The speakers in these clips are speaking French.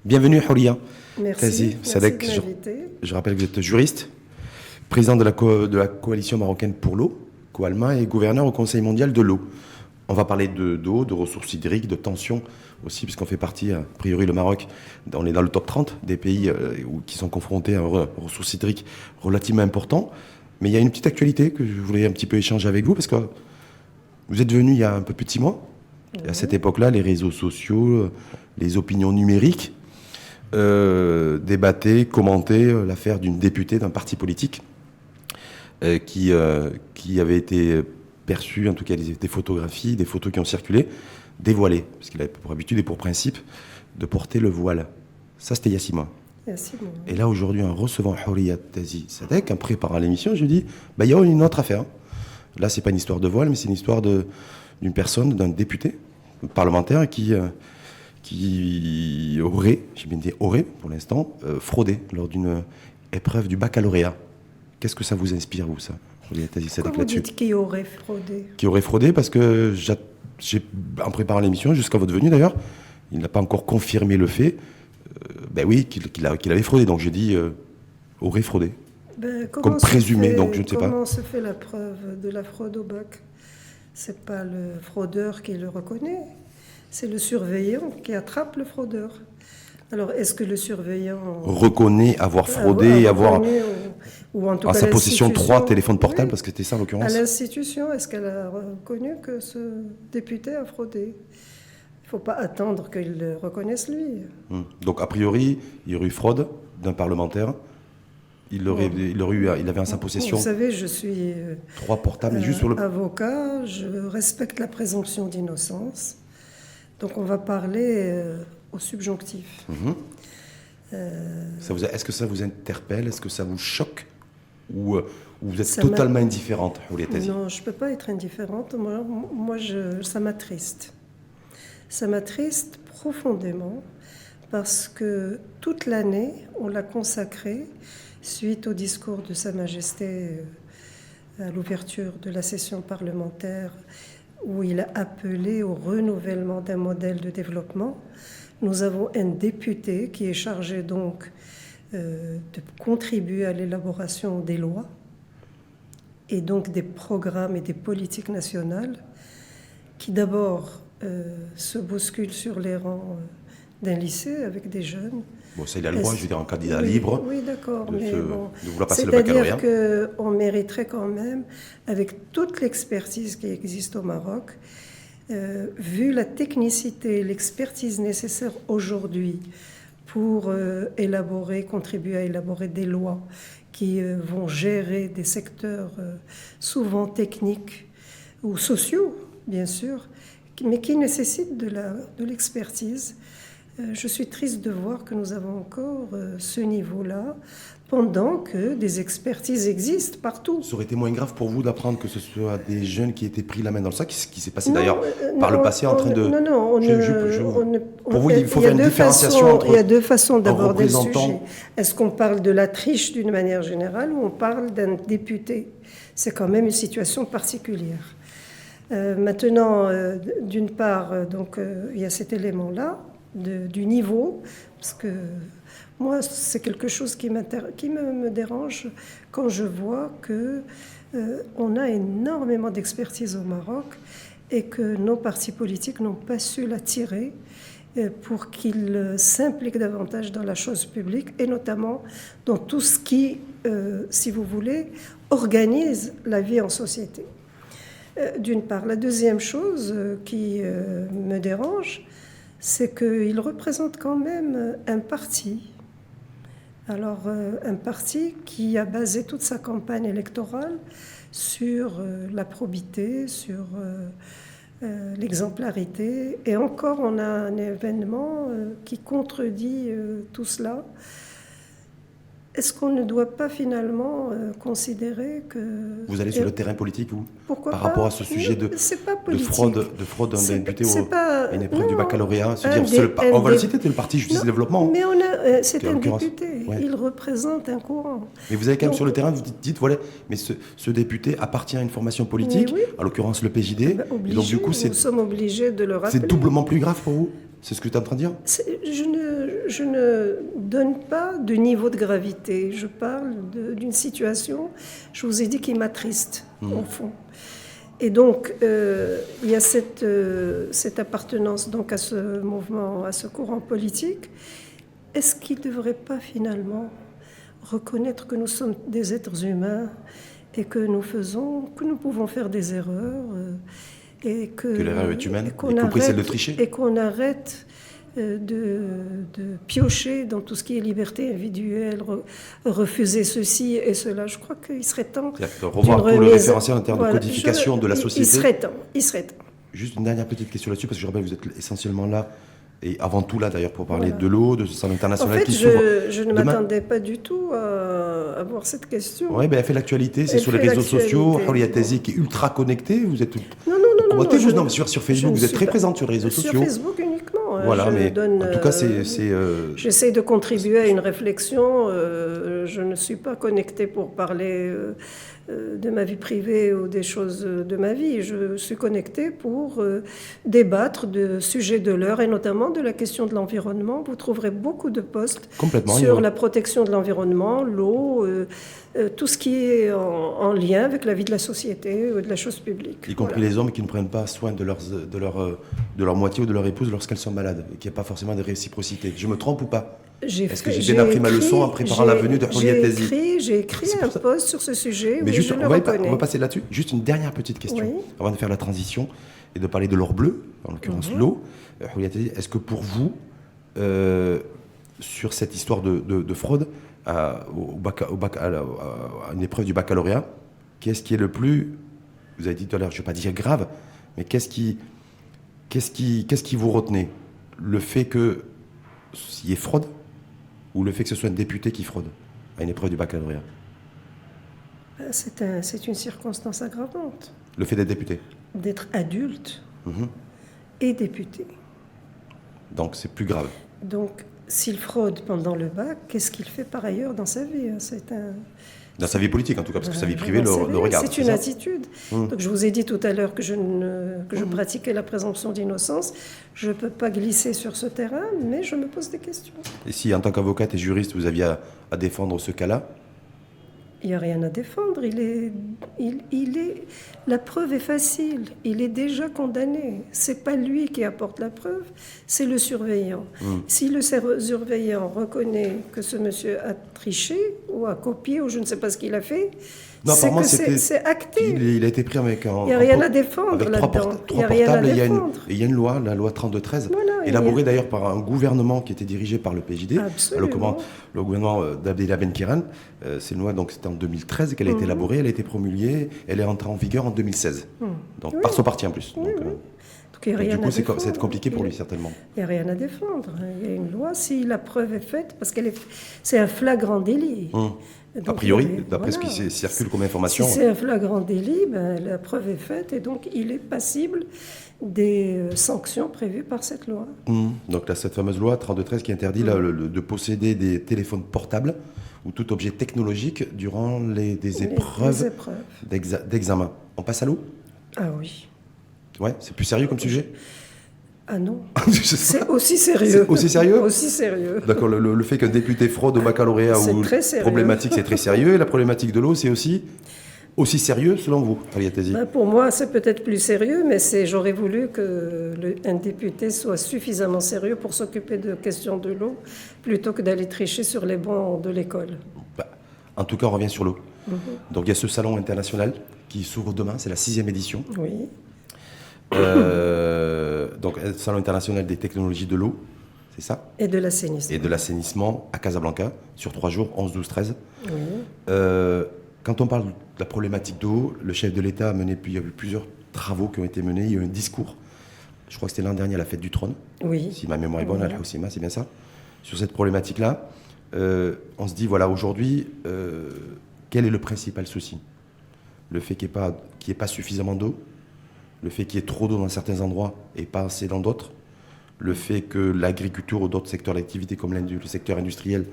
Bienvenue Houria. Merci Sadek, de m'inviter. je rappelle que vous êtes juriste, président de la coalition marocaine pour l'eau, COALMA, et gouverneur au Conseil mondial de l'eau. On va parler d'eau, de ressources hydriques, de tensions aussi, puisqu'on fait partie, a priori le Maroc, on est dans le top 30 des pays qui sont confrontés à ressources hydriques relativement importants. Mais il y a une petite actualité que je voulais un petit peu échanger avec vous, parce que vous êtes venu il y a un peu plus de 6 mois. Et à cette époque-là, les réseaux sociaux, les opinions numériques, débattaient, commentaient l'affaire d'une députée d'un parti politique qui avait été perçue, en tout cas des photographies, des photos qui ont circulé, dévoilées, parce qu'il avait pour habitude et pour principe de porter le voile. Ça, c'était il y a 6 mois. Et là, aujourd'hui, en recevant Houria Tazi Sadek, en préparant l'émission, je dis, il y a une autre affaire. Là, c'est pas une histoire de voile, mais c'est une histoire d'une personne, d'un député parlementaire qui aurait, j'ai bien dit aurait pour l'instant, fraudé lors d'une épreuve du baccalauréat. Qu'est-ce que ça vous inspire, vous, ça, Pourquoi vous dites qui aurait fraudé? Qui aurait fraudé, parce que en préparant l'émission, jusqu'à votre venue d'ailleurs, il n'a pas encore confirmé le fait, qu'il avait fraudé. Donc j'ai dit aurait fraudé. Comme présumé, donc je ne sais pas. Comment se fait la preuve de la fraude au bac? C'est pas le fraudeur qui le reconnaît. C'est le surveillant qui attrape le fraudeur. Alors, est-ce que le surveillant reconnaît avoir fraudé et avoir ou en tout à cas sa possession 3 téléphones portables, parce que c'était ça en l'occurrence? À l'institution, est-ce qu'elle a reconnu que ce député a fraudé? Il ne faut pas attendre qu'il le reconnaisse lui. Donc, a priori, il y aurait eu fraude d'un parlementaire. Il avait en sa possession. Vous savez, je suis 3 portables, juste sur le avocat, je respecte la présomption d'innocence. Donc on va parler au subjonctif. Est-ce que ça vous interpelle? Est-ce que ça vous choque? Ou vous êtes totalement indifférente, Houria Tazi? Non, je ne peux pas être indifférente. Moi ça m'attriste. Ça m'attriste profondément parce que toute l'année, on l'a consacrée suite au discours de Sa Majesté à l'ouverture de la session parlementaire, où il a appelé au renouvellement d'un modèle de développement. Nous avons un député qui est chargé donc de contribuer à l'élaboration des lois et donc des programmes et des politiques nationales qui d'abord se bousculent sur les rangs d'un lycée avec des jeunes. Bon, ça, il a le droit, je veux dire, en candidat libre. Oui, d'accord, mais bon, de vouloir passer le baccalauréat. C'est-à-dire qu'on mériterait quand même, avec toute l'expertise qui existe au Maroc, vu la technicité, l'expertise nécessaire aujourd'hui pour contribuer à élaborer des lois qui vont gérer des secteurs souvent techniques ou sociaux, bien sûr, mais qui nécessitent de l'expertise. Je suis triste de voir que nous avons encore ce niveau-là, pendant que des expertises existent partout. Ça aurait été moins grave pour vous d'apprendre que ce soit des jeunes qui étaient pris la main dans le sac, ce qui s'est passé d'ailleurs par le passé en train de... Pour vous, il faut faire une différenciation entre... Il y a deux façons d'aborder le sujet. Est-ce qu'on parle de la triche d'une manière générale ou on parle d'un député? C'est quand même une situation particulière. Maintenant, d'une part, donc, il y a cet élément-là, du niveau, parce que moi, c'est quelque chose qui me dérange quand je vois qu'on a énormément d'expertise au Maroc et que nos partis politiques n'ont pas su la tirer pour qu'ils s'impliquent davantage dans la chose publique et notamment dans tout ce qui, si vous voulez, organise la vie en société. D'une part. La deuxième chose qui me dérange, c'est qu'il représente quand même un parti. Alors, un parti qui a basé toute sa campagne électorale sur la probité, sur l'exemplarité. Et encore, on a un événement qui contredit tout cela. Est-ce qu'on ne doit pas finalement considérer que... Vous allez sur le terrain politique, vous, Pourquoi par pas? rapport à ce sujet de fraude d'un député à une épreuve du baccalauréat, se dire, on va le citer, c'est le Parti Justice et Développement. Mais c'est un député, il représente un courant. Mais vous allez quand même sur le terrain, vous dites, voilà, mais ce député appartient à une formation politique, en l'occurrence le PJD. Obligé, donc du coup, nous sommes obligés de le rappeler. C'est doublement plus grave pour vous? C'est ce que tu es en train de dire? Je ne donne pas de niveau de gravité. Je parle d'une situation, je vous ai dit, qui m'attriste, au fond. Et donc, il y a cette appartenance donc, à ce mouvement, à ce courant politique. Est-ce qu'il ne devrait pas finalement reconnaître que nous sommes des êtres humains et que nous pouvons faire des erreurs et que l'erreur est humaine, y compris celle de tricher. Et qu'on arrête de piocher dans tout ce qui est liberté individuelle, refuser ceci et cela. Je crois qu'il serait temps de revoir tout le référentiel en termes de codification de la société. Il serait temps. Juste une dernière petite question là-dessus, parce que je rappelle, vous êtes essentiellement là, et avant tout là d'ailleurs, pour parler de l'eau, de ce salon international qui s'ouvre. Je ne m'attendais pas du tout à avoir cette question. Oui, elle fait l'actualité, c'est sur les réseaux sociaux, Hawriyat Tazi qui est ultra connecté, vous êtes... Non, mais sur Facebook, vous êtes très présente sur les réseaux sociaux. Sur Facebook uniquement. Voilà, mais en tout cas, c'est... J'essaie de contribuer à une réflexion. Je ne suis pas connectée pour parler de ma vie privée ou des choses de ma vie. Je suis connectée pour débattre de sujets de l'heure et notamment de la question de l'environnement. Vous trouverez beaucoup de posts sur la protection de l'environnement, l'eau, tout ce qui est en lien avec la vie de la société ou de la chose publique. Y compris les hommes qui ne prennent pas soin de leur moitié ou de leur épouse lorsqu'elles sont malades, et qu'il n'y a pas forcément de réciprocité. Je me trompe ou pas? Est-ce que j'ai bien appris ma leçon en préparant la venue de Hawriyat Tazi? J'ai écrit un post sur ce sujet. Mais juste, on va passer là-dessus. Juste une dernière petite question, avant de faire la transition et de parler de l'or bleu, en l'occurrence l'eau. Hawriyat Tazi, est-ce que pour vous, sur cette histoire de fraude à une épreuve du baccalauréat, qu'est-ce qui est le plus, vous avez dit tout à l'heure, je ne vais pas dire grave, mais qu'est-ce qui vous retenait? Le fait qu'il y ait fraude ou le fait que ce soit un député qui fraude à une épreuve du baccalauréat? C'est une circonstance aggravante. Le fait d'être député? D'être adulte et député. Donc c'est plus grave. Donc s'il fraude pendant le bac, qu'est-ce qu'il fait par ailleurs dans sa vie? Dans sa vie politique, en tout cas, parce que sa vie privée le regarde. C'est une attitude. Donc, je vous ai dit tout à l'heure que je pratiquais la présomption d'innocence. Je ne peux pas glisser sur ce terrain, mais je me pose des questions. Et si, en tant qu'avocate et juriste, vous aviez à défendre ce cas-là? Il n'y a rien à défendre. La preuve est facile. Il est déjà condamné. Ce n'est pas lui qui apporte la preuve, c'est le surveillant. Si le surveillant reconnaît que ce monsieur a triché ou a copié ou je ne sais pas ce qu'il a fait, c'est acté. Il a été pris avec il n'y a rien à défendre là-dedans. Il y a rien à défendre. Il y a une loi, la loi 3213, élaborée d'ailleurs par un gouvernement qui était dirigé par le PJD, le gouvernement d'Abdellah Ben Kiran. C'est une loi, donc c'était en 2013 qu'elle a été élaborée, elle a été promulguée, elle est entrée en vigueur en 2016. Donc par son parti en plus. Donc, du coup, ça va être compliqué pour lui, certainement. Il n'y a rien à défendre. Il y a une loi, si la preuve est faite, parce c'est un flagrant délit. Donc, a priori, d'après ce qui circule comme information. Si c'est un flagrant délit, la preuve est faite et donc il est passible des sanctions prévues par cette loi. Donc là, cette fameuse loi 3213 qui interdit de posséder des téléphones portables ou tout objet technologique durant des épreuves d'examen. On passe à l'eau? Ah oui. Ouais, c'est plus sérieux comme sujet? Ah non, c'est aussi sérieux. C'est aussi sérieux? Aussi sérieux. D'accord, le fait qu'un député fraude au baccalauréat ou problématique, c'est très sérieux. Et la problématique de l'eau, c'est aussi sérieux selon vous, Hawriyat Tazi? Pour moi, c'est peut-être plus sérieux, mais j'aurais voulu qu'un député soit suffisamment sérieux pour s'occuper de questions de l'eau, plutôt que d'aller tricher sur les bancs de l'école. En tout cas, on revient sur l'eau. Donc il y a ce salon international qui s'ouvre demain, c'est la 6e édition. Oui. Donc, Salon international des technologies de l'eau, c'est ça? Et de l'assainissement. Et de l'assainissement à Casablanca, sur 3 jours, 11, 12, 13. Oui. Quand on parle de la problématique d'eau, le chef de l'État il y a eu plusieurs travaux qui ont été menés. Il y a eu un discours, je crois que c'était l'an dernier à la fête du trône. Oui. Si ma mémoire est bonne, Al-Houssima, c'est bien ça? Sur cette problématique-là, on se dit, voilà, aujourd'hui, quel est le principal souci? Le fait qu'il n'y ait pas suffisamment d'eau, le fait qu'il y ait trop d'eau dans certains endroits et pas assez dans d'autres, le fait que l'agriculture ou d'autres secteurs d'activité comme le secteur industriel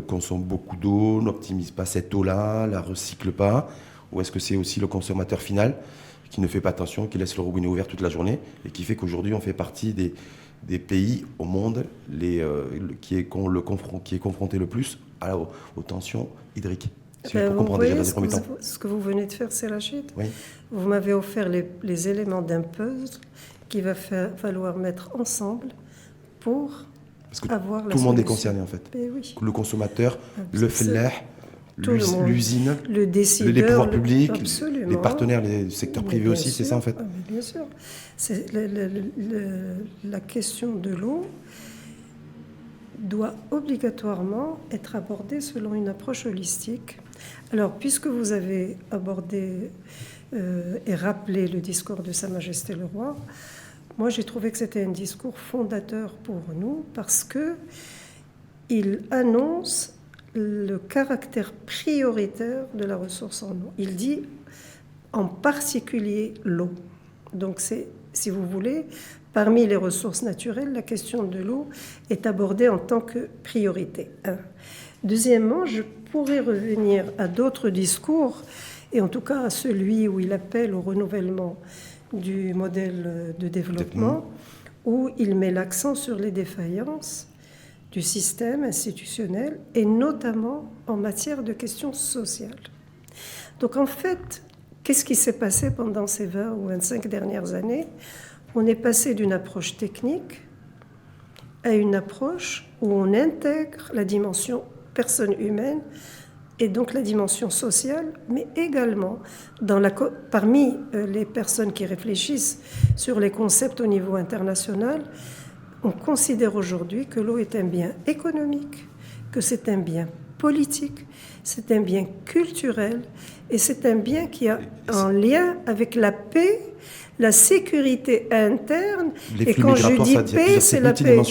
consomme beaucoup d'eau, n'optimise pas cette eau-là, la recycle pas, ou est-ce que c'est aussi le consommateur final qui ne fait pas attention, qui laisse le robinet ouvert toute la journée et qui fait qu'aujourd'hui on fait partie des pays au monde qui est confronté le plus aux tensions hydriques. Si Ben, pour vous comprendre voyez, déjà dans les premiers temps. ce que vous venez de faire, c'est Rachid. Oui. Vous m'avez offert les éléments d'un puzzle qu'il va falloir mettre ensemble pour Parce que avoir la tout le monde est solution. concerné en fait. Ben oui. Le consommateur, C'est- le fellah, tout le monde. l'usine, Le décideur, les pouvoirs publics, absolument. les partenaires, les secteurs Mais privés bien aussi, c'est sûr. ça en fait. Ah, mais bien sûr. C'est la question de l'eau doit obligatoirement être abordée selon une approche holistique. Alors, puisque vous avez abordé et rappelé le discours de Sa Majesté le Roi, moi j'ai trouvé que c'était un discours fondateur pour nous parce que il annonce le caractère prioritaire de la ressource en eau. Il dit en particulier l'eau. Donc c'est, si vous voulez, parmi les ressources naturelles, la question de l'eau est abordée en tant que priorité. Deuxièmement, je pourrais revenir à d'autres discours, et en tout cas à celui où il appelle au renouvellement du modèle de développement, où il met l'accent sur les défaillances du système institutionnel, et notamment en matière de questions sociales. Donc en fait, qu'est-ce qui s'est passé pendant ces 20 ou 25 dernières années? On est passé d'une approche technique à une approche où on intègre la dimension personne humaine et donc la dimension sociale, mais également parmi les personnes qui réfléchissent sur les concepts au niveau international, on considère aujourd'hui que l'eau est un bien économique, que c'est un bien politique, c'est un bien culturel et c'est un bien qui a un lien avec la paix, la sécurité interne. Et quand je dis paix, c'est la paix.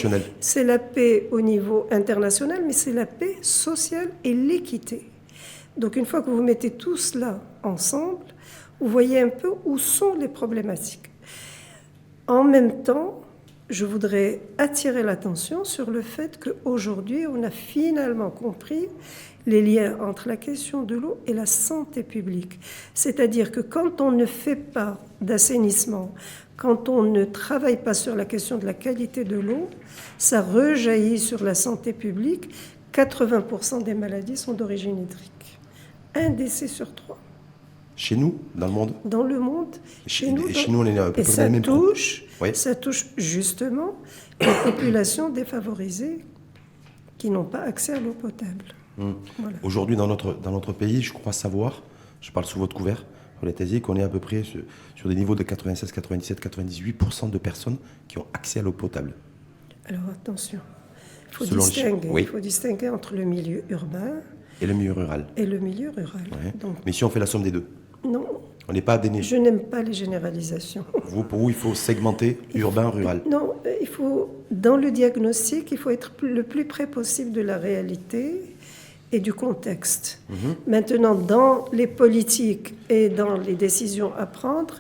C'est la paix au niveau international, mais c'est la paix sociale et l'équité. Donc une fois que vous mettez tout cela ensemble, vous voyez un peu où sont les problématiques. En même temps, je voudrais attirer l'attention sur le fait qu'aujourd'hui, on a finalement compris les liens entre la question de l'eau et la santé publique. C'est-à-dire que quand on ne fait pas d'assainissement, quand on ne travaille pas sur la question de la qualité de l'eau, ça rejaillit sur la santé publique. 80% des maladies sont d'origine hydrique. 1 décès sur 3. Chez nous, dans le monde? Dans le monde. Chez nous, on est un peu et dans les mêmes ça touche justement les populations défavorisées qui n'ont pas accès à l'eau potable. Voilà. Aujourd'hui, dans notre pays, je crois savoir, je parle sous votre couvert, qu'on est à peu près sur des niveaux de 96, 97, 98% de personnes qui ont accès à l'eau potable. Alors attention, il faut distinguer entre le milieu urbain et le milieu rural. Ouais. Donc, mais si on fait la somme des deux? Non. On n'est pas déné. Je n'aime pas les généralisations. Pour vous, il faut segmenter urbain-rural? Non, dans le diagnostic, il faut être le plus près possible de la réalité et du contexte. Maintenant, dans les politiques et dans les décisions à prendre,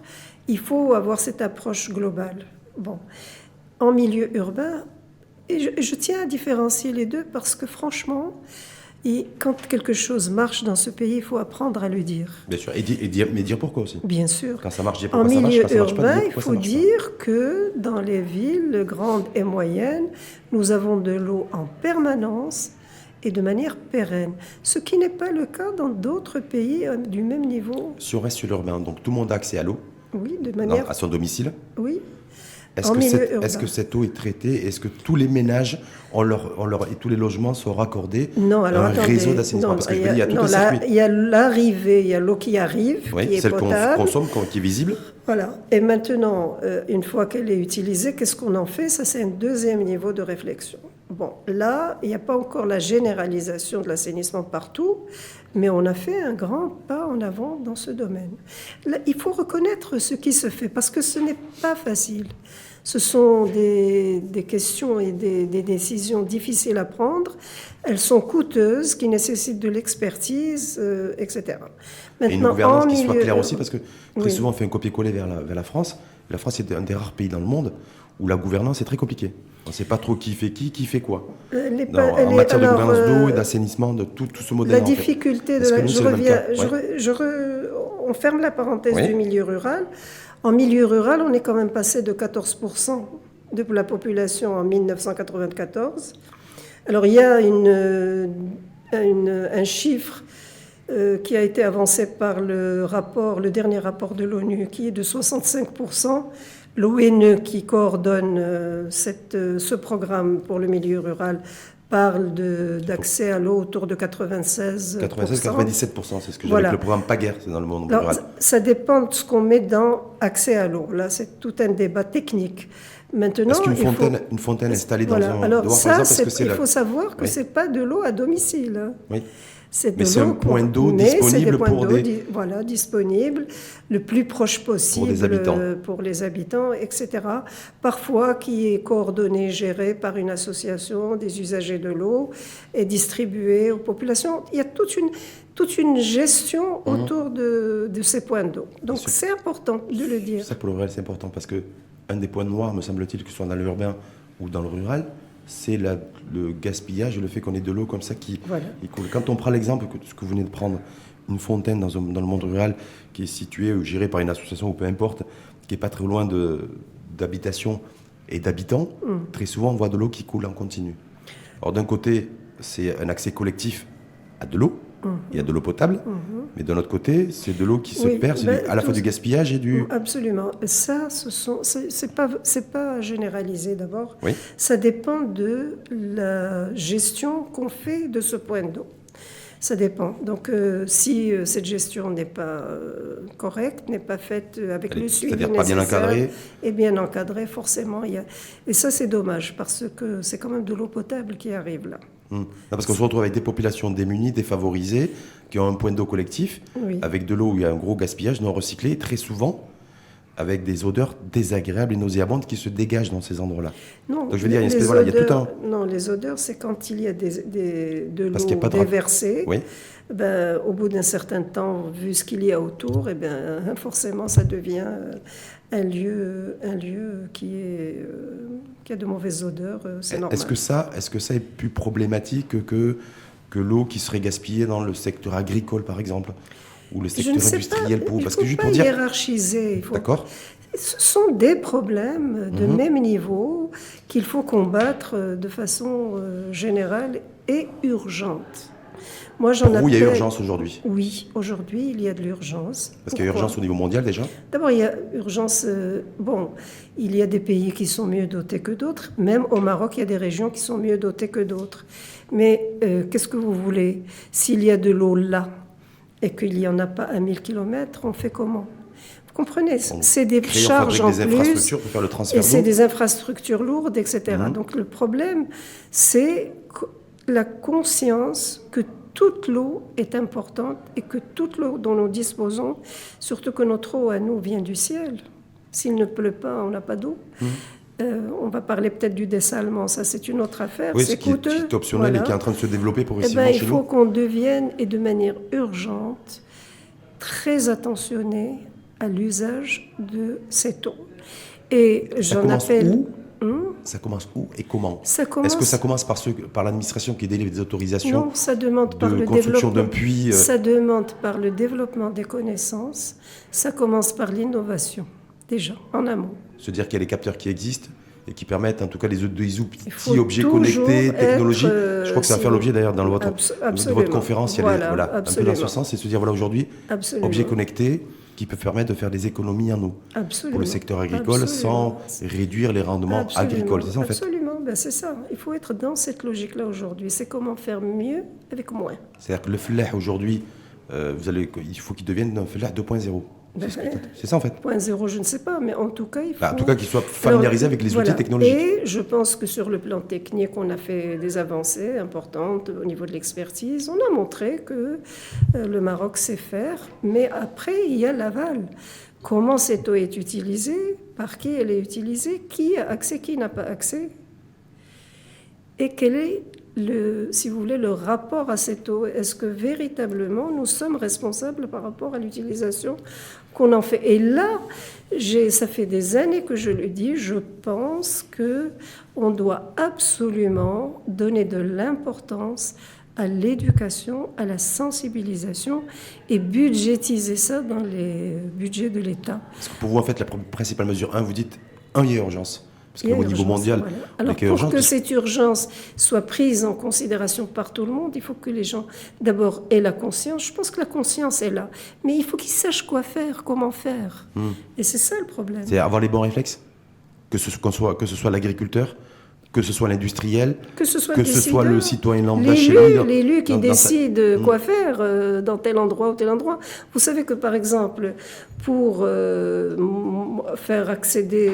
il faut avoir cette approche globale. Bon, en milieu urbain, et je tiens à différencier les deux parce que franchement, quand quelque chose marche dans ce pays, il faut apprendre à le dire. Bien sûr, mais dire pourquoi aussi. Bien sûr. Quand ça marche, dire pourquoi ça marche. En milieu urbain, il faut dire que dans les villes grandes et moyennes, nous avons de l'eau en permanence et de manière pérenne. Ce qui n'est pas le cas dans d'autres pays du même niveau. Si on reste sur l'urbain, donc tout le monde a accès à l'eau? Oui, de manière... à son domicile? Oui. Est-ce que cette eau est traitée? Est-ce que tous les ménages et tous les logements sont raccordés à un réseau d'assainissement? Parce que il y a tout un circuit. Il y a l'arrivée, il y a l'eau qui arrive, qui est celle potable. Qu'on consomme, qui est visible. Voilà. Et maintenant, une fois qu'elle est utilisée, qu'est-ce qu'on en fait? Ça, c'est un deuxième niveau de réflexion. Bon, là, il n'y a pas encore la généralisation de l'assainissement partout, mais on a fait un grand pas en avant dans ce domaine. Là, il faut reconnaître ce qui se fait, parce que ce n'est pas facile. Ce sont des questions et des décisions difficiles à prendre. Elles sont coûteuses, qui nécessitent de l'expertise, etc. Maintenant, et une gouvernance qui soit claire aussi, parce que très souvent on fait un copier-coller vers la France. La France est un des rares pays dans le monde où la gouvernance est très compliquée. On ne sait pas trop qui fait quoi. En matière de gouvernance d'eau et d'assainissement, de tout ce modèle. La difficulté on ferme la parenthèse du milieu rural. En milieu rural, on est quand même passé de 14% de la population en 1994. Alors il y a un chiffre qui a été avancé par le dernier rapport de l'ONU, qui est de 65%. L'ONU, qui coordonne ce programme pour le milieu rural, parle d'accès à l'eau autour de 96%. 96-97%, c'est ce que j'ai avec le programme PAGER, c'est dans le monde rural. Ça dépend de ce qu'on met dans accès à l'eau. Là, c'est tout un débat technique. Maintenant, est-ce qu'une fontaine installée dans un... Alors ça, il faut savoir que ce n'est pas de l'eau à domicile. Hein. Oui. Mais c'est un point d'eau disponible pour des... Voilà, disponible, le plus proche possible pour les habitants, etc. Parfois, qui est coordonné, géré par une association des usagers de l'eau et distribué aux populations. Il y a toute une gestion autour de ces points d'eau. Donc c'est important de le dire. Ça, pour le rural, c'est important parce que un des points noirs, me semble-t-il, que ce soit dans l'urbain ou dans le rural, c'est le gaspillage et le fait qu'on ait de l'eau comme ça qui coule. Quand on prend l'exemple ce que vous venez de prendre, une fontaine dans le monde rural qui est située ou gérée par une association ou peu importe, qui n'est pas très loin d'habitations et d'habitants, très souvent on voit de l'eau qui coule en continu. Alors d'un côté, c'est un accès collectif à de l'eau, il y a de l'eau potable, mais d'un autre côté, c'est de l'eau qui se perd, c'est à la fois du gaspillage et du... Absolument. Ça, c'est pas généralisé d'abord. Oui. Ça dépend de la gestion qu'on fait de ce point d'eau. Ça dépend. Donc, si cette gestion n'est pas correcte, n'est pas faite avec le suivi nécessaire, pas bien encadrée, et bien encadrée, forcément, et ça, c'est dommage parce que c'est quand même de l'eau potable qui arrive là. Non, parce qu'on se retrouve avec des populations démunies, défavorisées, qui ont un point d'eau collectif, avec de l'eau où il y a un gros gaspillage non recyclé, très souvent avec des odeurs désagréables et nauséabondes qui se dégagent dans ces endroits-là. Non, donc je veux dire, il y a tout un... Non, les odeurs, c'est quand il y a de l'eau déversée. Oui. Au bout d'un certain temps, vu ce qu'il y a autour, forcément, ça devient un lieu qui a de mauvaises odeurs. C'est normal. Est-ce que ça est plus problématique que l'eau qui serait gaspillée dans le secteur agricole, par exemple, ou le secteur industriel Il ne faut pas hiérarchiser. D'accord. Ce sont des problèmes de même niveau qu'il faut combattre de façon générale et urgente. Pour vous, il y a urgence aujourd'hui? Oui, aujourd'hui, il y a de l'urgence. Parce qu'il y a urgence au niveau mondial déjà? D'abord, il y a urgence... il y a des pays qui sont mieux dotés que d'autres. Même au Maroc, il y a des régions qui sont mieux dotées que d'autres. Mais qu'est-ce que vous voulez? S'il y a de l'eau là et qu'il n'y en a pas à 1000 km, on fait comment? Vous comprenez? C'est des charges en plus. Infrastructures pour faire le transfert et c'est des infrastructures lourdes, etc. Donc le problème, c'est la conscience que toute l'eau est importante et que toute l'eau dont nous disposons, surtout que notre eau à nous vient du ciel. S'il ne pleut pas, on n'a pas d'eau. On va parler peut-être du dessalement, ça c'est une autre affaire. Oui, c'est coûteux. Qui est optionnel et qui est en train de se développer progressivement chez nous. Il faut qu'on devienne, et de manière urgente, très attentionné à l'usage de cette eau. Et j'en appelle... Ça commence où et comment? Ça commence... Est-ce que ça commence par l'administration qui délivre des autorisations? Non, ça demande par le construction développement. d'un puits. Ça demande par le développement des connaissances. Ça commence par l'innovation, déjà, en amont. Se dire qu'il y a les capteurs qui existent et qui permettent, en tout cas, les petits objets connectés, technologies. Je crois que ça va faire l'objet d'ailleurs dans de votre conférence. Il y a un peu dans ce sens, et se dire voilà aujourd'hui, objets connectés qui peuvent permettre de faire des économies en eau pour le secteur agricole sans réduire les rendements agricoles. C'est ça en fait? Absolument, c'est ça. Il faut être dans cette logique-là aujourd'hui. C'est comment faire mieux avec moins. C'est-à-dire que le flah aujourd'hui, il faut qu'il devienne un flah 2.0. C'est ça en fait. 0.0, je ne sais pas, mais en tout cas, il faut... En tout cas, qu'il soit familiarisé avec les outils technologiques. Et je pense que sur le plan technique, on a fait des avancées importantes au niveau de l'expertise. On a montré que le Maroc sait faire, mais après, il y a l'aval. Comment cette eau est utilisée? par qui elle est utilisée, qui a accès, qui n'a pas accès, et quel est si vous voulez, le rapport à cette eau. Est-ce que véritablement nous sommes responsables par rapport à l'utilisation qu'on en fait? Et là, ça fait des années que je le dis, je pense qu'on doit absolument donner de l'importance à l'éducation, à la sensibilisation et budgétiser ça dans les budgets de l'État. Parce que pour vous, en fait, la principale mesure, vous dites, il y a urgence. Parce qu'au niveau mondial, voilà. Alors pour que cette urgence soit prise en considération par tout le monde, il faut que les gens, d'abord, aient la conscience. Je pense que la conscience est là. Mais il faut qu'ils sachent quoi faire, comment faire. Et c'est ça le problème. C'est avoir les bons réflexes, que ce soit l'agriculteur, que ce soit l'industriel, que ce soit le citoyen lambda chez lui. L'élu qui décide quoi faire dans tel endroit ou tel endroit. Vous savez que, par exemple, pour faire accéder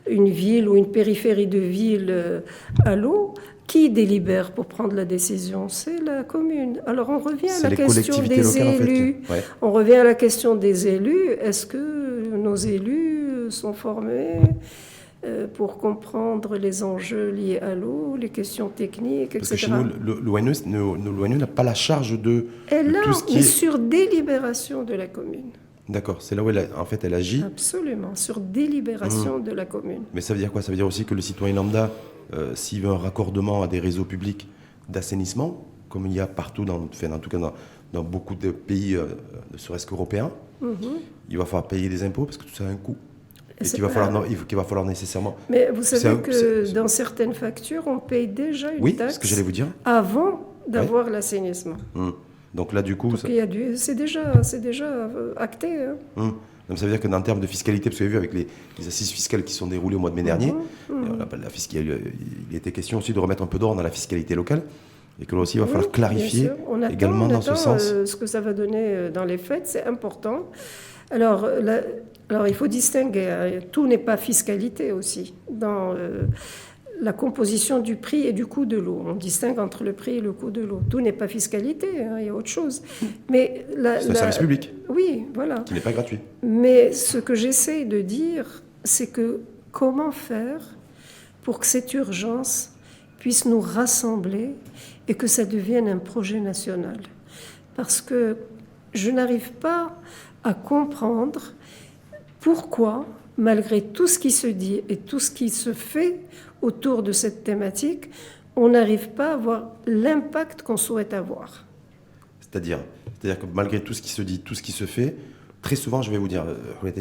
une ville ou une périphérie de ville à l'eau, qui délibère pour prendre la décision? C'est la commune. Alors on revient à la question des élus. En fait. Ouais. On revient à la question des élus. Est-ce que nos élus sont formés pour comprendre les enjeux liés à l'eau, les questions techniques, etc. Parce que chez nous, l'ONE n'a pas la charge de tout ce qui est sur délibération de la commune. D'accord, c'est là où elle agit. Absolument, sur délibération de la commune. Mais ça veut dire quoi? Ça veut dire aussi que le citoyen lambda, s'il veut un raccordement à des réseaux publics d'assainissement, comme il y a partout, en tout cas dans beaucoup de pays, ne serait-ce qu'européens, il va falloir payer des impôts parce que tout ça a un coût. Et qu'il va falloir nécessairement... Mais vous savez que dans certaines factures, on paye déjà une taxe ce que j'allais vous dire. Avant d'avoir l'assainissement. Donc là, du coup... C'est déjà acté. Donc ça veut dire que dans le terme de fiscalité, parce que vous avez vu avec les assises fiscales qui sont déroulées au mois de mai dernier, il était question aussi de remettre un peu d'ordre dans la fiscalité locale. Et que là aussi, il va falloir clarifier également dans ce sens. Ce que ça va donner dans les faits, c'est important. Alors, il faut distinguer. Tout n'est pas fiscalité aussi. Dans la composition du prix et du coût de l'eau, on distingue entre le prix et le coût de l'eau. Tout n'est pas fiscalité, il y a autre chose. Mais c'est un service public. Oui, voilà. Qui n'est pas gratuit. Mais ce que j'essaie de dire, c'est que comment faire pour que cette urgence puisse nous rassembler et que ça devienne un projet national. Parce que je n'arrive pas à comprendre pourquoi, malgré tout ce qui se dit et tout ce qui se fait autour de cette thématique, on n'arrive pas à avoir l'impact qu'on souhaite avoir. C'est-à-dire que malgré tout ce qui se dit, tout ce qui se fait, très souvent, je vais vous dire,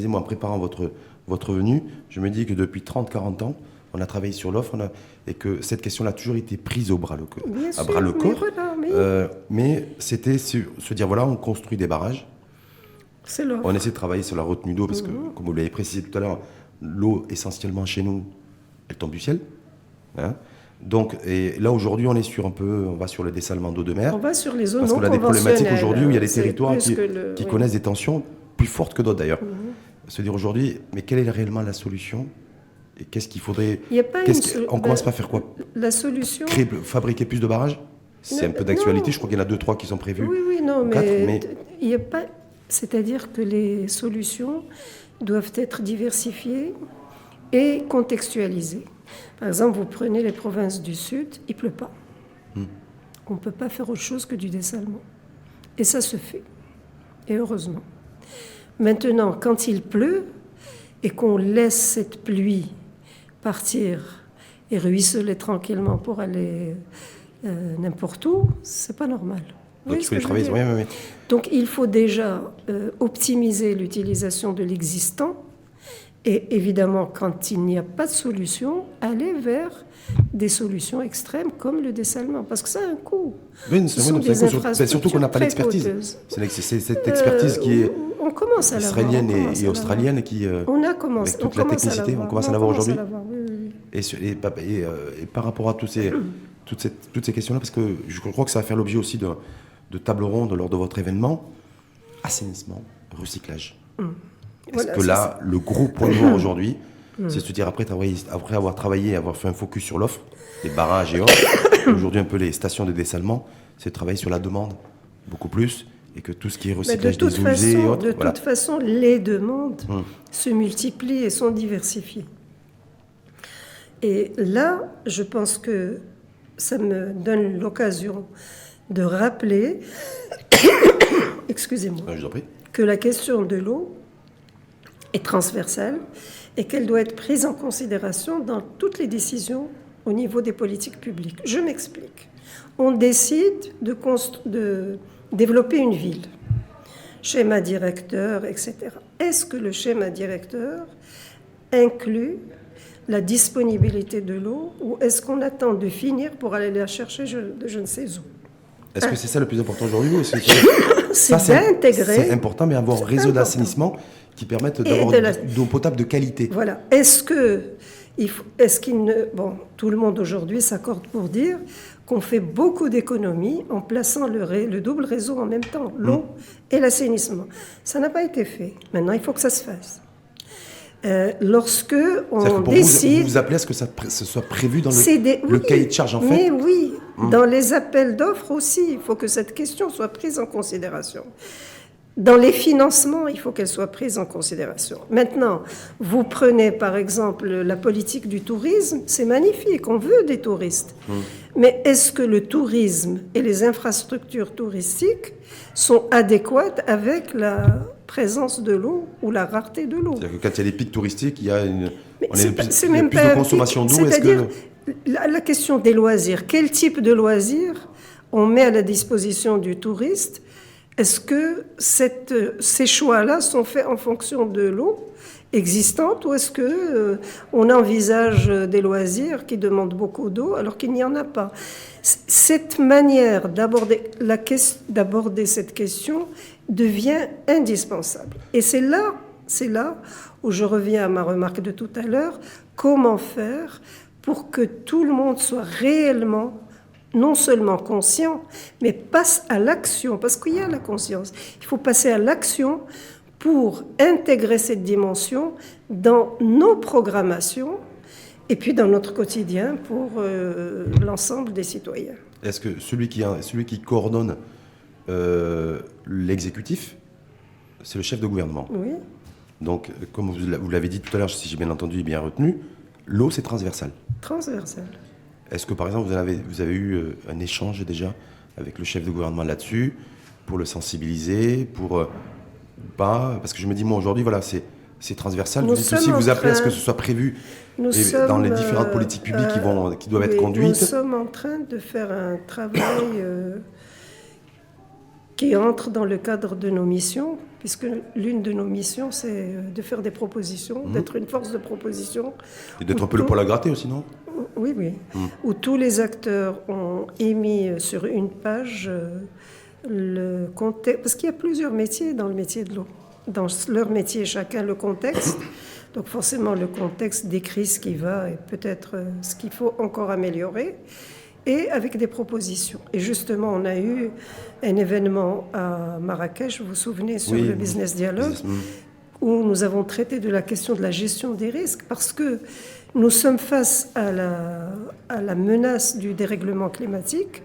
moi en préparant votre venue, je me dis que depuis 30-40 ans, on a travaillé sur l'offre et que cette question-là a toujours été prise à bras le corps. Mais c'était se dire, voilà, on construit des barrages. C'est l'offre. On essaie de travailler sur la retenue d'eau parce que, comme vous l'avez précisé tout à l'heure, l'eau, essentiellement chez nous, elle tombe du ciel. Donc, et là, aujourd'hui, on va sur le dessalement d'eau de mer. On va sur les zones non conventionnelles. Parce qu'on a des problématiques aujourd'hui où il y a des territoires qui connaissent des tensions plus fortes que d'autres, d'ailleurs. Se dire aujourd'hui, mais quelle est réellement la solution? Et qu'est-ce qu'il faudrait... On commence pas à faire quoi? La solution... Fabriquer plus de barrages? C'est un peu d'actualité. Je crois qu'il y en a 2-3 qui sont prévus. Oui, mais il n'y a pas... C'est-à-dire que les solutions doivent être diversifiées et contextualisées. Par exemple, vous prenez les provinces du Sud, il ne pleut pas. On ne peut pas faire autre chose que du dessalement. Et ça se fait. Et heureusement. Maintenant, quand il pleut et qu'on laisse cette pluie partir et ruisseler tranquillement pour aller n'importe où, c'est pas normal. Donc il faut les travailler. Oui. Donc il faut déjà optimiser l'utilisation de l'existant et évidemment, quand il n'y a pas de solution, aller vers des solutions extrêmes comme le dessalement, parce que ça a un coût. Oui, surtout qu'on n'a pas l'expertise. C'est cette expertise qui est israélienne et australienne qui... On a commencé. Avec toute la technicité, on commence à l'avoir aujourd'hui. Oui. Et par rapport à toutes ces questions-là, parce que je crois que ça va faire l'objet aussi de tables rondes lors de votre événement, assainissement, recyclage. Parce que là, le gros point noir aujourd'hui, c'est de se dire, après avoir travaillé, avoir fait un focus sur l'offre, les barrages et autres, aujourd'hui un peu les stations de dessalement, c'est de travailler sur la demande beaucoup plus, et que tout ce qui est recyclage des eaux usées et autres... De toute façon, les demandes monde se multiplient et sont diversifiés. Et là, je pense que ça me donne l'occasion de rappeler, excusez-moi, Je vous en prie. que la question de l'eau est transversale et qu'elle doit être prise en considération dans toutes les décisions au niveau des politiques publiques. Je m'explique. On décide de développer une ville, schéma directeur, etc. Est-ce que le schéma directeur inclut la disponibilité de l'eau ou est-ce qu'on attend de finir pour aller la chercher de je ne sais où? Est-ce que c'est ça le plus important aujourd'hui ou c'est d'intégrer. C'est important, mais avoir un réseau d'assainissement qui permette d'avoir de l'eau potable de qualité. Voilà. Bon, tout le monde aujourd'hui s'accorde pour dire qu'on fait beaucoup d'économies en plaçant le double réseau en même temps, l'eau et l'assainissement. Ça n'a pas été fait. Maintenant, il faut que ça se fasse. Lorsque on décide... Vous appelez à ce que ce soit prévu dans le cahier de charge, en fait? Mais oui, dans les appels d'offres aussi, il faut que cette question soit prise en considération. Dans les financements, il faut qu'elle soit prise en considération. Maintenant, vous prenez par exemple la politique du tourisme, c'est magnifique, on veut des touristes. Mais est-ce que le tourisme et les infrastructures touristiques sont adéquates avec la présence de l'eau ou la rareté de l'eau? C'est-à-dire que quand il y a des pics touristiques, il y a plus de consommation d'eau. C'est-à-dire la question des loisirs. Quel type de loisirs on met à la disposition du touriste? Est-ce que ces choix-là sont faits en fonction de l'eau existante ou est-ce que on envisage des loisirs qui demandent beaucoup d'eau alors qu'il n'y en a pas? Cette manière d'aborder cette question devient indispensable. Et c'est là où je reviens à ma remarque de tout à l'heure, comment faire pour que tout le monde soit réellement non seulement conscient, mais passe à l'action, parce qu'il y a la conscience. Il faut passer à l'action pour intégrer cette dimension dans nos programmations et puis dans notre quotidien pour l'ensemble des citoyens. Est-ce que celui qui coordonne l'exécutif, c'est le chef de gouvernement? Oui. Donc, comme vous l'avez dit tout à l'heure, si j'ai bien entendu et bien retenu, l'eau, c'est transversal. Transversal. Est-ce que, par exemple, vous avez eu un échange déjà avec le chef de gouvernement là-dessus, pour le sensibiliser, pas? Parce que je me dis, moi, aujourd'hui, voilà, c'est transversal. Vous appelez à ce que ce soit prévu dans les différentes politiques publiques qui doivent être conduites. Nous sommes en train de faire un travail qui entre dans le cadre de nos missions, puisque l'une de nos missions, c'est de faire des propositions, d'être une force de proposition. Et d'être un peu le poil à gratter aussi, non? Oui. Où tous les acteurs ont émis sur une page le contexte, parce qu'il y a plusieurs métiers dans le métier de l'eau. Dans leur métier, chacun le contexte. Donc forcément, le contexte décrit ce qui va et peut-être ce qu'il faut encore améliorer, et avec des propositions. Et justement, on a eu un événement à Marrakech, vous vous souvenez, sur le Business Dialogue, où nous avons traité de la question de la gestion des risques, parce que nous sommes face à la menace du dérèglement climatique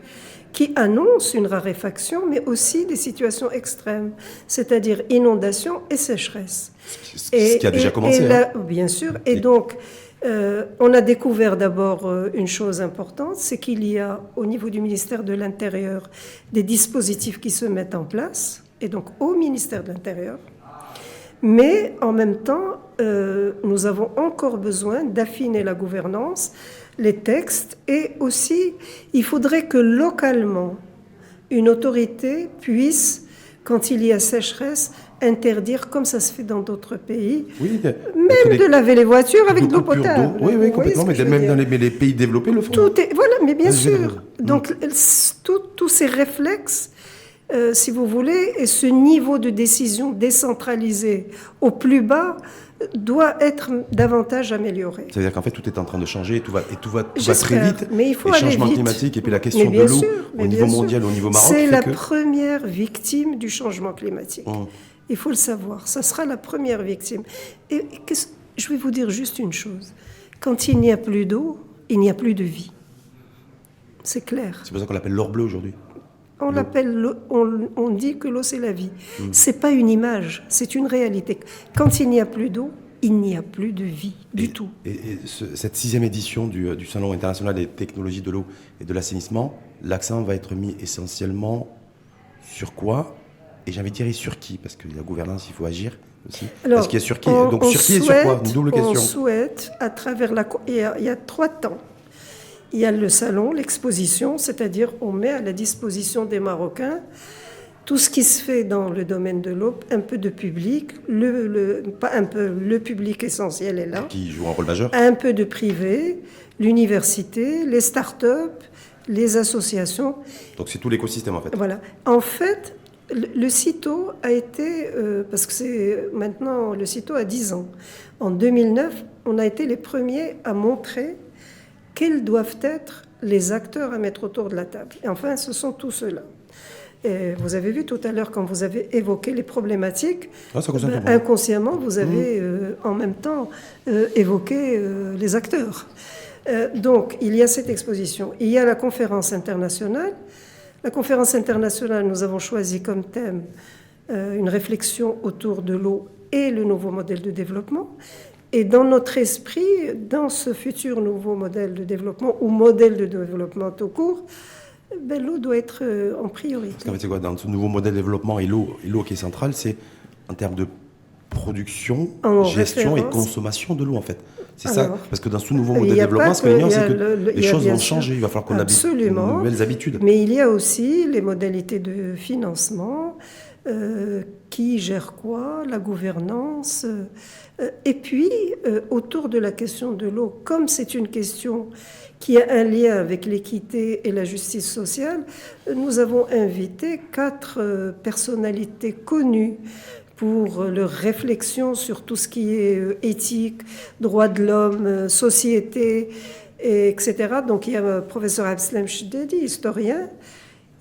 qui annonce une raréfaction, mais aussi des situations extrêmes, c'est-à-dire inondations et sécheresse. Ce qui a déjà commencé. Bien sûr. Et donc, on a découvert d'abord une chose importante, c'est qu'il y a au niveau du ministère de l'Intérieur des dispositifs qui se mettent en place, et donc au ministère de l'Intérieur. Mais en même temps, nous avons encore besoin d'affiner la gouvernance, les textes, et aussi, il faudrait que localement, une autorité puisse, quand il y a sécheresse, interdire, comme ça se fait dans d'autres pays, même de laver les voitures avec de l'eau potable. Oui, complètement, mais même dans les pays développés le font. Voilà, mais bien sûr. Donc, tous ces réflexes, si vous voulez, et ce niveau de décision décentralisé au plus bas doit être davantage amélioré. C'est-à-dire qu'en fait, tout est en train de changer et tout va très vite. Mais il faut aller vite. Les changements climatiques et puis la question de l'eau au niveau mondial, au niveau Maroc. C'est la première victime du changement climatique. Il faut le savoir. Ça sera la première victime. Et je vais vous dire juste une chose. Quand il n'y a plus d'eau, il n'y a plus de vie. C'est clair. C'est pour ça qu'on l'appelle l'or bleu aujourd'hui. On dit que l'eau, c'est la vie. C'est pas une image, c'est une réalité. Quand il n'y a plus d'eau, il n'y a plus de vie du tout. Cette 6e édition du Salon international des technologies de l'eau et de l'assainissement, l'accent va être mis essentiellement sur quoi? Et j'ai envie de dire sur qui? Parce que la gouvernance, il faut agir aussi. Alors, parce qu'il y a sur qui. Donc sur qui et sur quoi? Une double question. On souhaite, à travers il y a 3 temps. Il y a le salon, l'exposition, c'est-à-dire on met à la disposition des Marocains tout ce qui se fait dans le domaine de l'eau, un peu de public, pas un peu, le public essentiel est là. Qui joue un rôle majeur. Un peu de privé, l'université, les start-up, les associations. Donc c'est tout l'écosystème en fait. Voilà. En fait, le CITO a été, parce que maintenant le CITO a 10 ans. En 2009, on a été les premiers à montrer quels doivent être les acteurs à mettre autour de la table. Et enfin, ce sont tous ceux-là. Et vous avez vu tout à l'heure, quand vous avez évoqué les problématiques, inconsciemment, vous avez en même temps évoqué les acteurs. Donc, il y a cette exposition. Il y a la conférence internationale. La conférence internationale, nous avons choisi comme thème une réflexion autour de l'eau et le nouveau modèle de développement. Et dans notre esprit, dans ce futur nouveau modèle de développement, ou modèle de développement tout court, l'eau doit être en priorité. Parce qu'en fait, c'est quoi? Dans ce nouveau modèle de développement, et l'eau qui est centrale, c'est en termes de production, gestion et consommation de l'eau, en fait. C'est ça. Parce que dans ce nouveau modèle de développement, ce qu'on ignore, c'est que les choses vont changer. Il va falloir qu'on habite de nouvelles habitudes. Mais il y a aussi les modalités de financement, qui gère quoi, la gouvernance. Et puis, autour de la question de l'eau, comme c'est une question qui a un lien avec l'équité et la justice sociale, nous avons invité 4 personnalités connues pour leur réflexion sur tout ce qui est éthique, droits de l'homme, société, etc. Donc il y a le professeur Abdeslam Cheddadi, historien.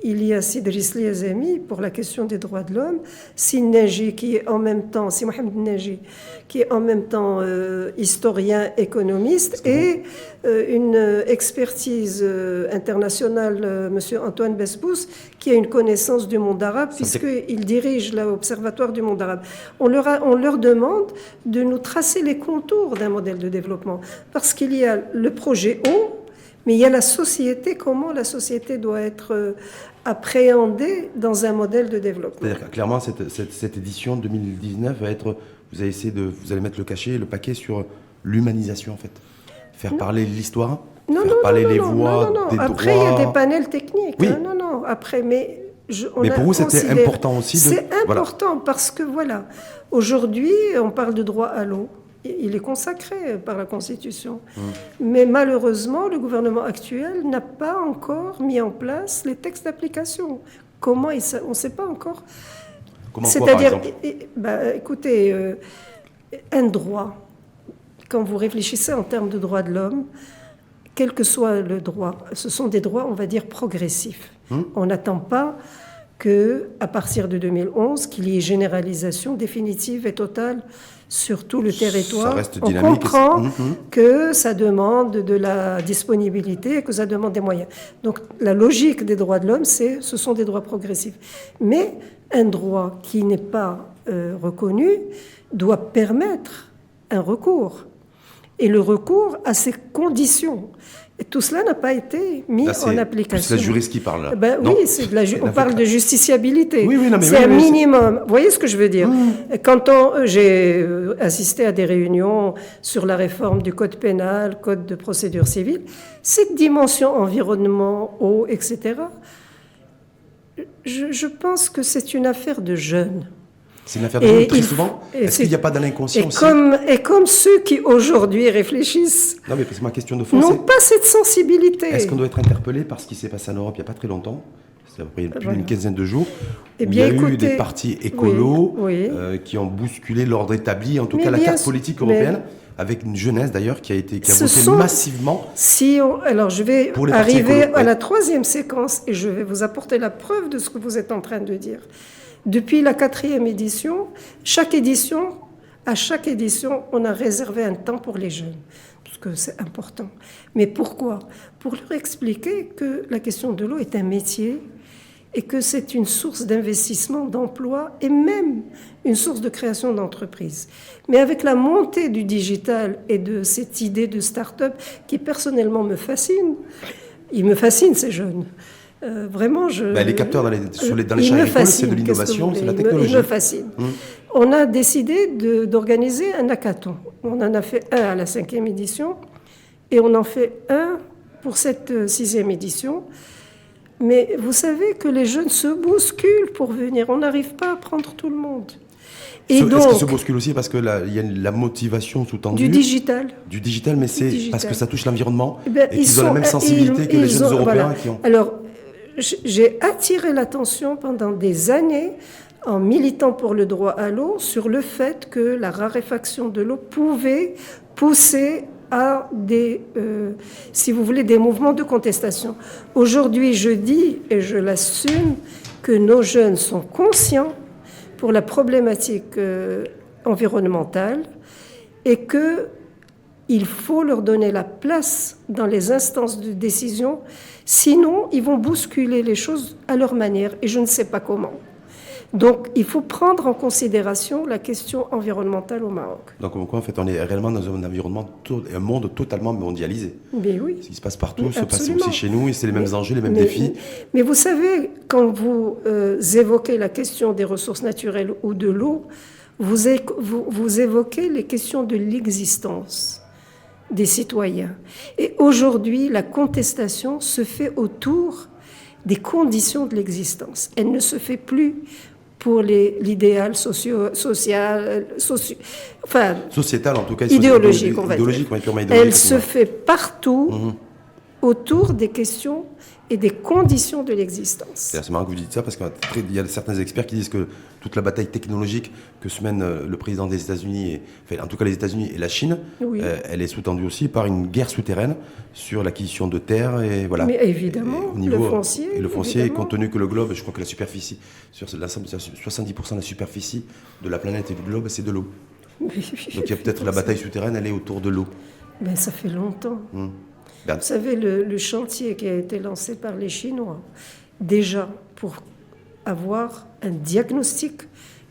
Il y a Sidris Liazami pour la question des droits de l'homme, Si Mohamed Naji, qui est en même temps historien, économiste, et une expertise internationale, monsieur Antoine Besbous, qui a une connaissance du monde arabe, puisqu'il dirige l'Observatoire du monde arabe. On leur demande de nous tracer les contours d'un modèle de développement, parce qu'il y a le projet eau, mais il y a la société, comment la société doit être appréhendée dans un modèle de développement. C'est-à-dire que clairement, cette édition 2019 va être, vous allez mettre le cachet, le paquet sur l'humanisation en fait. Faire parler l'histoire, faire parler les voix, des droits. Après, il y a des panels techniques. Oui. Après, mais pour vous, c'était important aussi. C'est important parce que voilà, aujourd'hui, on parle de droit à l'eau. Il est consacré par la Constitution. Mais malheureusement, le gouvernement actuel n'a pas encore mis en place les textes d'application. Comment on ne sait pas encore. Comment c'est-à-dire, écoutez, un droit, quand vous réfléchissez en termes de droits de l'homme, quel que soit le droit, ce sont des droits, on va dire, progressifs. On n'attend pas qu'à partir de 2011, qu'il y ait généralisation définitive et totale sur tout le territoire. Ça reste dynamique. On comprend que ça demande de la disponibilité et que ça demande des moyens. Donc la logique des droits de l'homme, ce sont des droits progressifs. Mais un droit qui n'est pas reconnu doit permettre un recours. Et le recours a ses conditions. Et tout cela n'a pas été mis en application. C'est la juriste qui parle. Oui, on parle de justiciabilité. Oui, c'est un minimum. Vous voyez ce que je veux dire? Quand j'ai assisté à des réunions sur la réforme du code pénal, code de procédure civile, cette dimension environnement, eau, etc., je pense que c'est une affaire de jeunes. C'est une affaire de jeunes, très souvent. Est-ce qu'il n'y a pas dans l'inconscient aussi Et comme ceux qui aujourd'hui réfléchissent c'est ma question de fond, n'ont pas cette sensibilité. Est-ce qu'on doit être interpellé par ce qui s'est passé en Europe il n'y a pas très longtemps? C'est à peu près plus d'une quinzaine de jours. Il y a eu des partis écolos qui ont bousculé l'ordre établi, en tout cas la carte politique européenne, avec une jeunesse d'ailleurs qui a voté massivement. Alors je vais arriver à la 3e séquence et je vais vous apporter la preuve de ce que vous êtes en train de dire. Depuis la 4e édition, à chaque édition, on a réservé un temps pour les jeunes, parce que c'est important. Mais pourquoi? Pour leur expliquer que la question de l'eau est un métier et que c'est une source d'investissement, d'emploi et même une source de création d'entreprises. Mais avec la montée du digital et de cette idée de start-up qui personnellement me fascine, ils me fascinent ces jeunes. Vraiment, les capteurs dans les champs agricoles, c'est de l'innovation, c'est la technologie. Ils me fascinent. On a décidé d'organiser un hackathon. On en a fait un à la 5e édition et on en fait un pour cette 6e édition. Mais vous savez que les jeunes se bousculent pour venir. On n'arrive pas à prendre tout le monde. Et donc, est-ce qu'ils se bousculent aussi parce qu'il y a la motivation sous-tendue du digital. Du digital, mais c'est parce que ça touche l'environnement et qu'ils ont la même sensibilité que les jeunes Européens voilà. qui ont... Alors, j'ai attiré l'attention pendant des années en militant pour le droit à l'eau sur le fait que la raréfaction de l'eau pouvait pousser à si vous voulez, des mouvements de contestation. Aujourd'hui, je dis, et je l'assume, que nos jeunes sont conscients pour la problématique environnementale et qu'il faut leur donner la place dans les instances de décision, sinon ils vont bousculer les choses à leur manière, et je ne sais pas comment. Donc, il faut prendre en considération la question environnementale au Maroc. Donc, en fait, on est réellement dans un environnement, un monde totalement mondialisé. Mais oui. Ce qui se passe partout se passe aussi chez nous, et c'est les mêmes enjeux, les mêmes défis. Mais vous savez, quand vous évoquez la question des ressources naturelles ou de l'eau, vous évoquez les questions de l'existence des citoyens. Et aujourd'hui, la contestation se fait autour des conditions de l'existence. Elle ne se fait plus pour l'idéal sociétal, en tout cas, idéologique, on va dire. Elle se fait partout autour des questions et des conditions de l'existence. C'est marrant que vous dites ça parce qu'il y a certains experts qui disent que toute la bataille technologique que se mène le président des États-Unis, en tout cas les États-Unis et la Chine, elle est sous-tendue aussi par une guerre souterraine sur l'acquisition de terres et voilà. Mais évidemment, le foncier. Et le foncier, compte tenu que le globe, je crois que la superficie, sur l'ensemble, 70% de la superficie de la planète et du globe, c'est de l'eau. Donc il y a peut-être la bataille souterraine, elle est autour de l'eau. Ben, ça fait longtemps. Vous savez, le chantier qui a été lancé par les Chinois, déjà pour avoir un diagnostic,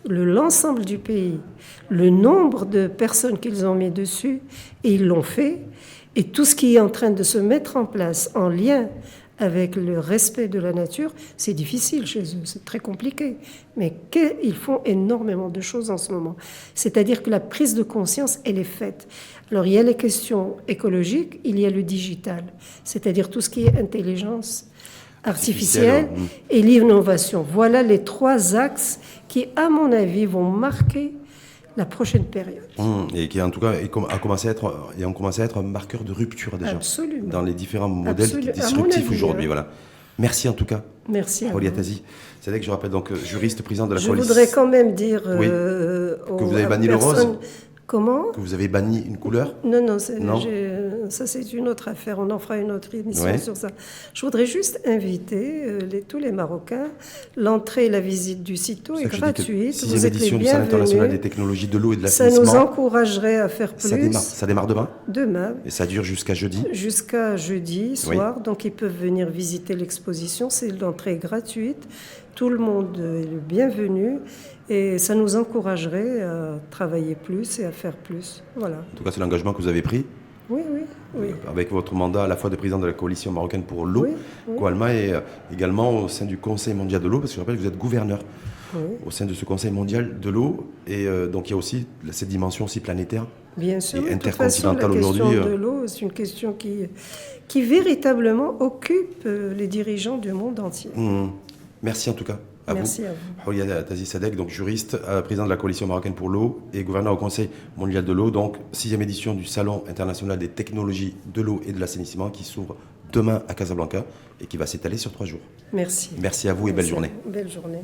l'ensemble du pays, le nombre de personnes qu'ils ont mis dessus, et ils l'ont fait, et tout ce qui est en train de se mettre en place en lien avec le respect de la nature, c'est difficile chez eux, c'est très compliqué. Mais ils font énormément de choses en ce moment. C'est-à-dire que la prise de conscience, elle est faite. Alors, il y a les questions écologiques, il y a le digital, c'est-à-dire tout ce qui est intelligence artificielle et l'innovation. Voilà les 3 axes qui, à mon avis, vont marquer la prochaine période. Et qui, en tout cas, ont commencé à être un marqueur de rupture déjà. Absolument. Dans les différents modèles disruptifs aujourd'hui. Voilà. Merci en tout cas. Merci à vous. Hawlia Tazi. C'est vrai que je rappelle donc juriste, président de la coalition. Je voudrais quand même dire que vous avez banni le rose. Comment ? Que vous avez banni une couleur ? Non, ça c'est une autre affaire. On en fera une autre émission sur ça. Je voudrais juste inviter tous les Marocains. L'entrée et la visite du site est gratuite. Vous êtes les bienvenus. 6e édition du Salon international des technologies de l'eau et de l'assainissement. Ça nous encouragerait à faire plus. Ça démarre demain ? Demain. Et ça dure jusqu'à jeudi ? Jusqu'à jeudi soir. Donc ils peuvent venir visiter l'exposition. C'est l'entrée gratuite. Tout le monde est le bienvenu. Et ça nous encouragerait à travailler plus et à faire plus. Voilà. En tout cas, c'est l'engagement que vous avez pris. Oui. Avec votre mandat à la fois de président de la coalition marocaine pour l'eau, Coalma, et également au sein du Conseil mondial de l'eau, parce que je rappelle que vous êtes gouverneur au sein de ce Conseil mondial de l'eau. Et donc il y a aussi cette dimension aussi planétaire. Bien sûr. Et intercontinentale aujourd'hui. La question de l'eau, c'est une question qui véritablement occupe les dirigeants du monde entier. Merci en tout cas. Merci à vous. Hawlia Tazi Sadek, donc juriste, président de la coalition marocaine pour l'eau et gouverneur au Conseil mondial de l'eau, donc 6e édition du Salon international des technologies de l'eau et de l'assainissement qui s'ouvre demain à Casablanca et qui va s'étaler sur 3 jours. Merci. Merci à vous et belle journée. Belle journée.